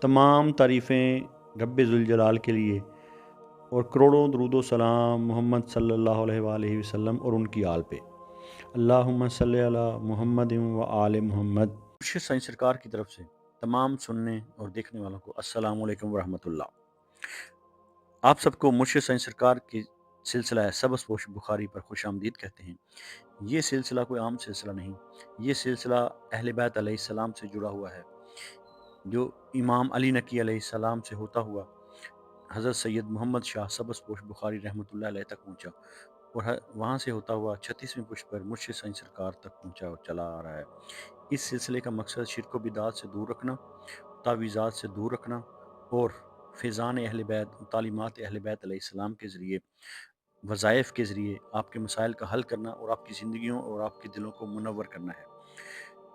तमाम तारीफ़ें रब्बे ज़ुल जलाल के लिए और करोड़ों दरूद व सलाम मोहम्मद सल्लल्लाहु अलैहि वसल्लम और उनकी आल पे। अल्लाहुम्मा सल्लि अला मुहम्मद व आले मुहम्मद। मुर्शिद साईं सरकार की तरफ से तमाम सुनने और देखने वालों को अस्सलामु अलैकुम व रहमतुल्लाह। आप सबको मुर्शिद साईं सरकार की सिलसिला है सबस पोश बुखारी पर खुश आमदीद कहते हैं। ये सिलसिला कोई आम सिलसिला नहीं, ये सिलसिला अहले बैत अलैहिस्सलाम से जुड़ा हुआ है, जो इमाम अली नकी अलैहिस्सलाम से होता हुआ हज़रत सैयद मोहम्मद शाह सबस पोश बुखारी रहमतुल्लाह अलैह तक पहुँचा और वहाँ से होता हुआ 36वीं पुष्प पर मुर्शिद साईं सरकार तक पहुँचा और चला आ रहा है। इस सिलसिले का मकसद शिर्क व बिदात से दूर रखना, तावीज़ात से दूर रखना और फ़ैज़ान अहले बैत, तालीमात अहले बैत अलैहिस्सलाम के ज़रिए, वज़ाइफ़ के ज़रिए आपके मसाइल का हल करना और आपकी ज़िंदगियों और आपके दिलों को मुनव्वर करना है।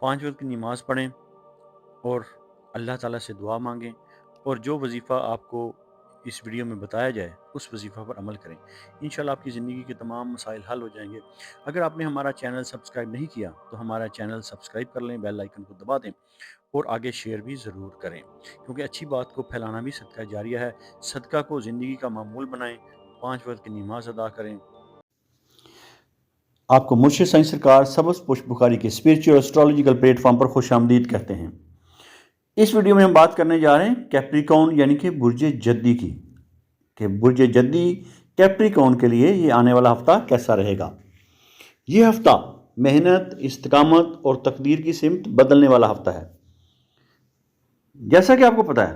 5 वक्त की नमाज़ पढ़ें और अल्लाह ताला से दुआ मांगें और जो वजीफ़ा आपको इस वीडियो में बताया जाए उस वजीफ़ा पर अमल करें। इंशाल्लाह आपकी ज़िंदगी के तमाम मसाइल हल हो जाएंगे। अगर आपने हमारा चैनल सब्सक्राइब नहीं किया तो हमारा चैनल सब्सक्राइब कर लें, बेल आइकन को दबा दें और आगे शेयर भी ज़रूर करें, क्योंकि अच्छी बात को फैलाना भी सदका जारिया है। सदका को ज़िंदगी का मामूल बनाएं, 5 वक्त की नमाज अदा करें। आपको मुर्शिद साईं सरकार सबस पुष्प बुखारी के स्पिरिचुअल एस्ट्रोलॉजिकल प्लेटफॉर्म पर खुश आमदीद कहते हैं। इस वीडियो में हम बात करने जा रहे हैं कैप्रिकॉन यानी कि बुर्ज जद्दी की, कि बुर्ज जद्दी कैप्रिकॉन के लिए ये आने वाला हफ्ता कैसा रहेगा। ये हफ्ता मेहनत, इस्तिकामत और तकदीर की सिमत बदलने वाला हफ्ता है। जैसा कि आपको पता है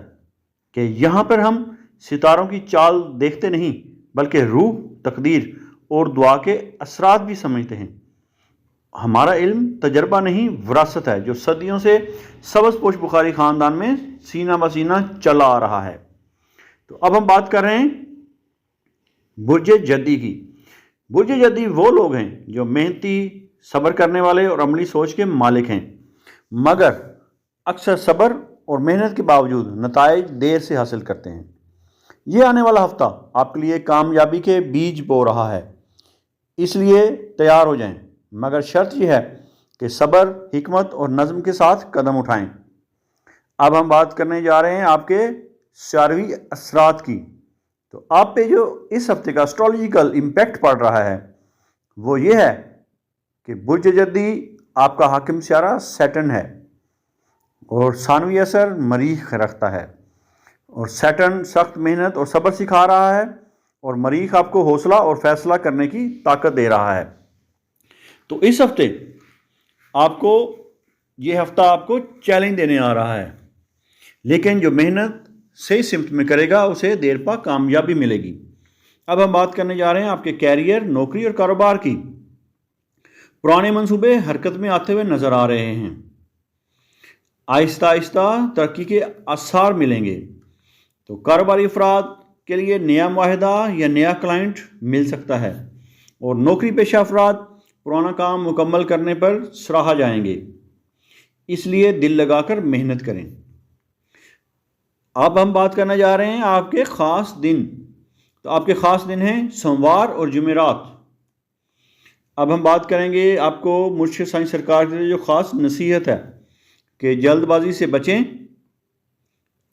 कि यहाँ पर हम सितारों की चाल देखते नहीं बल्कि रूह, तकदीर और दुआ के असरात भी समझते हैं। हमारा इल्म तजर्बा नहीं, विरासत है, जो सदियों से सबस पोश बुखारी ख़ानदान में सीना ब सीना चला आ रहा है। तो अब हम बात कर रहे हैं बुर्ज जद्दी की। बुर्ज जद्दी वो लोग हैं जो मेहनती, सब्र करने वाले और अमली सोच के मालिक हैं, मगर अक्सर सब्र और मेहनत के बावजूद नताइज देर से हासिल करते हैं। ये आने वाला हफ्ता आपके लिए कामयाबी के बीज बो रहा है, इसलिए तैयार हो जाएं, मगर शर्त यह है कि सब्र, हिकमत और नज़म के साथ कदम उठाएं। अब हम बात करने जा रहे हैं आपके शारवी असरात की। तो आप पे जो इस हफ्ते का एस्ट्रोलॉजिकल इम्पैक्ट पड़ रहा है वो ये है कि बुर्ज जद्दी आपका हाकिम सियारा सैटर्न है और सानवी असर मरीख रखता है, और सैटर्न सख्त मेहनत और सब्र सिखा रहा है और मरीख आपको हौसला और फैसला करने की ताकत दे रहा है। तो इस हफ्ते ये हफ्ता आपको चैलेंज देने आ रहा है, लेकिन जो मेहनत सही सिमत में करेगा उसे देर पा कामयाबी मिलेगी। अब हम बात करने जा रहे हैं आपके कैरियर, नौकरी और कारोबार की। पुराने मंसूबे हरकत में आते हुए नजर आ रहे हैं। आहिस्ता आहिस्ता तरक्की के आसार मिलेंगे। तो कारोबारी अफराद के लिए नया मुआहदा या नया क्लाइंट मिल सकता है, और नौकरी पेशा अफराद पुराना काम मुकम्मल करने पर सराहा जाएंगे, इसलिए दिल लगाकर मेहनत करें। अब हम बात करने जा रहे हैं आपके ख़ास दिन। तो आपके ख़ास दिन हैं सोमवार और जुमेरात। अब हम बात करेंगे आपको मुर्शिद साईं सरकार की जो ख़ास नसीहत है कि जल्दबाजी से बचें,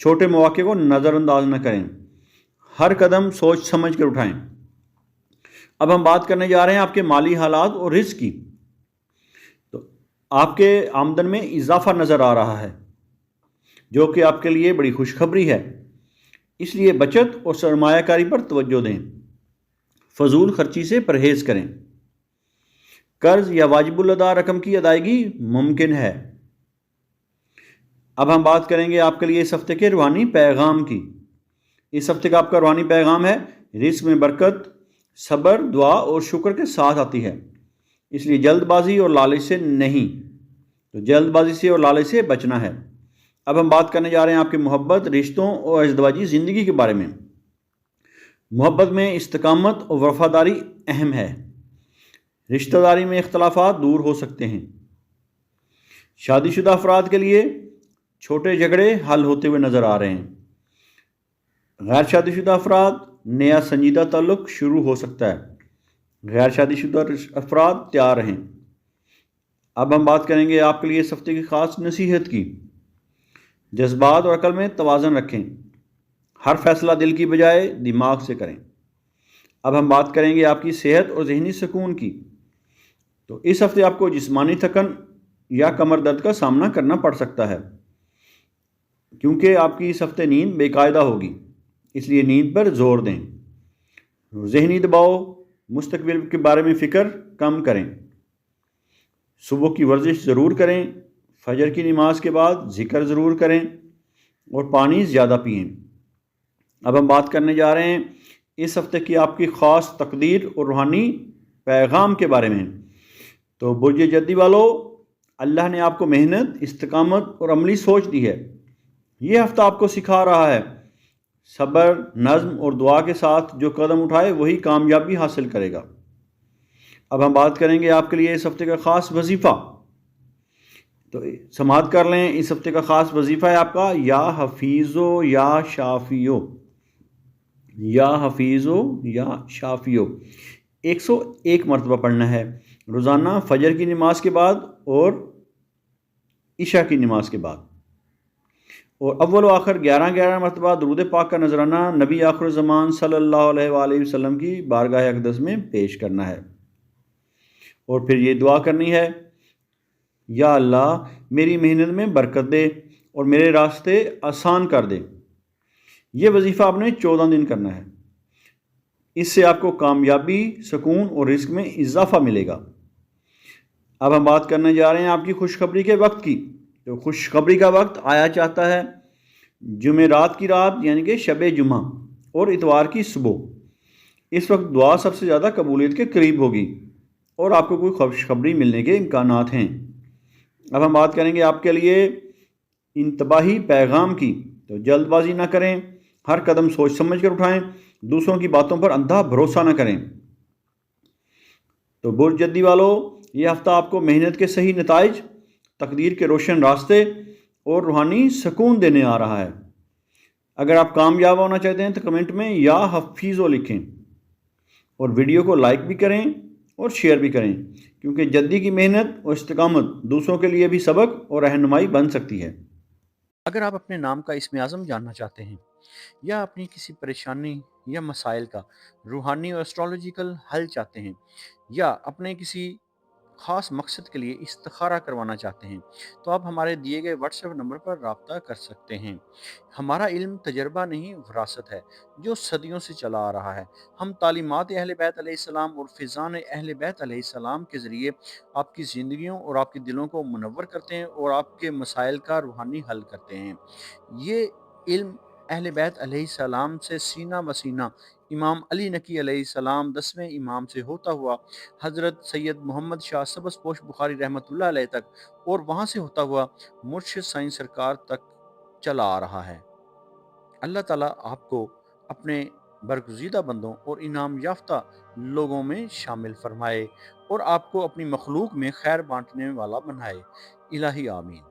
छोटे मौके को नज़रअंदाज न करें, हर कदम सोच समझ कर उठाएं। अब हम बात करने जा रहे हैं आपके माली हालात और रिस्क की। तो आपके आमदन में इजाफा नज़र आ रहा है, जो कि आपके लिए बड़ी खुशखबरी है, इसलिए बचत और सरमायाकारी पर तवज्जो दें। फजूल खर्ची से परहेज़ करें। कर्ज या वाजिबुल अदा रकम की अदायगी मुमकिन है। अब हम बात करेंगे आपके लिए इस हफ्ते के रूहानी पैगाम की। इस हफ्ते का आपका रूहानी पैगाम है रिस्क में बरकत सब्र, दुआ और शुक्र के साथ आती है, इसलिए जल्दबाजी और लालच से नहीं, तो जल्दबाजी से और लालच से बचना है। अब हम बात करने जा रहे हैं आपकी मोहब्बत, रिश्तों और अज़दवाजी ज़िंदगी के बारे में। मोहब्बत में इस्तिकामत और वफादारी अहम है। रिश्तेदारी में इख्तलाफात दूर हो सकते हैं। शादीशुदा अफराद के लिए छोटे झगड़े हल होते हुए नज़र आ रहे हैं। गैर शादीशुदा अफराद नया संजीदा ताल्लुक़ शुरू हो सकता है। गैर शादीशुदा अफराद तैयार रहें। अब हम बात करेंगे आपके लिए इस हफ्ते की ख़ास नसीहत की। جذبات اور عقل میں توازن رکھیں، ہر فیصلہ دل کی بجائے دماغ سے کریں۔ اب ہم بات کریں گے آپ کی صحت اور ذہنی سکون کی۔ تو اس ہفتے آپ کو جسمانی تھکن یا کمر درد کا سامنا کرنا پڑ سکتا ہے، کیونکہ آپ کی اس ہفتے نیند بے قاعدہ ہوگی، اس لیے نیند پر زور دیں۔ ذہنی دباؤ، مستقبل کے بارے میں فکر کم کریں، صبح کی ورزش ضرور کریں، فجر کی نماز کے بعد ذکر ضرور کریں اور پانی زیادہ پئیں۔ اب ہم بات کرنے جا رہے ہیں اس ہفتے کی آپ کی خاص تقدیر اور روحانی پیغام کے بارے میں۔ تو برج جدی والو، اللہ نے آپ کو محنت، استقامت اور عملی سوچ دی ہے۔ یہ ہفتہ آپ کو سکھا رہا ہے صبر، نظم اور دعا کے ساتھ جو قدم اٹھائے وہی کامیابی حاصل کرے گا۔ اب ہم بات کریں گے آپ کے لیے اس ہفتے کا خاص وظیفہ۔ تو سماعت کر لیں، اس ہفتے کا خاص وظیفہ ہے آپ کا یا حفیظو یا شافیو، یا حفیظو یا شافیو 101 مرتبہ پڑھنا ہے روزانہ، فجر کی نماز کے بعد اور عشاء کی نماز کے بعد، اور اول و آخر 11 مرتبہ درود پاک کا نذرانہ نبی آخر زمان صلی اللہ علیہ وآلہ وسلم کی بارگاہ اقدس میں پیش کرنا ہے، اور پھر یہ دعا کرنی ہے، یا اللہ میری محنت میں برکت دے اور میرے راستے آسان کر دے۔ یہ وظیفہ آپ نے 14 دن کرنا ہے، اس سے آپ کو کامیابی، سکون اور رزق میں اضافہ ملے گا۔ اب ہم بات کرنے جا رہے ہیں آپ کی خوشخبری کے وقت کی۔ تو خوشخبری کا وقت آیا چاہتا ہے جمعرات کی رات یعنی کہ شب جمعہ اور اتوار کی صبح۔ اس وقت دعا سب سے زیادہ قبولیت کے قریب ہوگی اور آپ کو کوئی خوشخبری ملنے کے امکانات ہیں۔ اب ہم بات کریں گے آپ کے لیے انتباہی پیغام کی۔ تو جلد بازی نہ کریں، ہر قدم سوچ سمجھ کر اٹھائیں، دوسروں کی باتوں پر اندھا بھروسہ نہ کریں۔ تو برج جدی والو، یہ ہفتہ آپ کو محنت کے صحیح نتائج، تقدیر کے روشن راستے اور روحانی سکون دینے آ رہا ہے۔ اگر آپ کامیاب ہونا چاہتے ہیں تو کمنٹ میں یا حفیظو لکھیں، اور ویڈیو کو لائک بھی کریں اور شیئر بھی کریں، کیونکہ جدی کی محنت اور استقامت دوسروں کے لیے بھی سبق اور رہنمائی بن سکتی ہے۔ اگر آپ اپنے نام کا اسم اعظم جاننا چاہتے ہیں یا اپنی کسی پریشانی یا مسائل کا روحانی اور اسٹرالوجیکل حل چاہتے ہیں یا اپنے کسی خاص مقصد کے لیے استخارہ کروانا چاہتے ہیں تو آپ ہمارے دیے گئے واٹس ایپ نمبر پر رابطہ کر سکتے ہیں۔ ہمارا علم تجربہ نہیں، وراثت ہے جو صدیوں سے چلا آ رہا ہے۔ ہم تعلیمات اہل بیت علیہ السلام اور فیضان اہل بیت علیہ السلام کے ذریعے آپ کی زندگیوں اور آپ کے دلوں کو منور کرتے ہیں اور آپ کے مسائل کا روحانی حل کرتے ہیں۔ یہ علم اہل بیت علیہ السلام سے سینہ بسینہ امام علی نقی علیہ السلام 10ویں امام سے ہوتا ہوا حضرت سید محمد شاہ سبز پوش بخاری رحمۃ اللہ علیہ تک اور وہاں سے ہوتا ہوا مرشد سائیں سرکار تک چلا آ رہا ہے۔ اللہ تعالیٰ آپ کو اپنے برگزیدہ بندوں اور انعام یافتہ لوگوں میں شامل فرمائے اور آپ کو اپنی مخلوق میں خیر بانٹنے والا بنائے۔ الہی آمین۔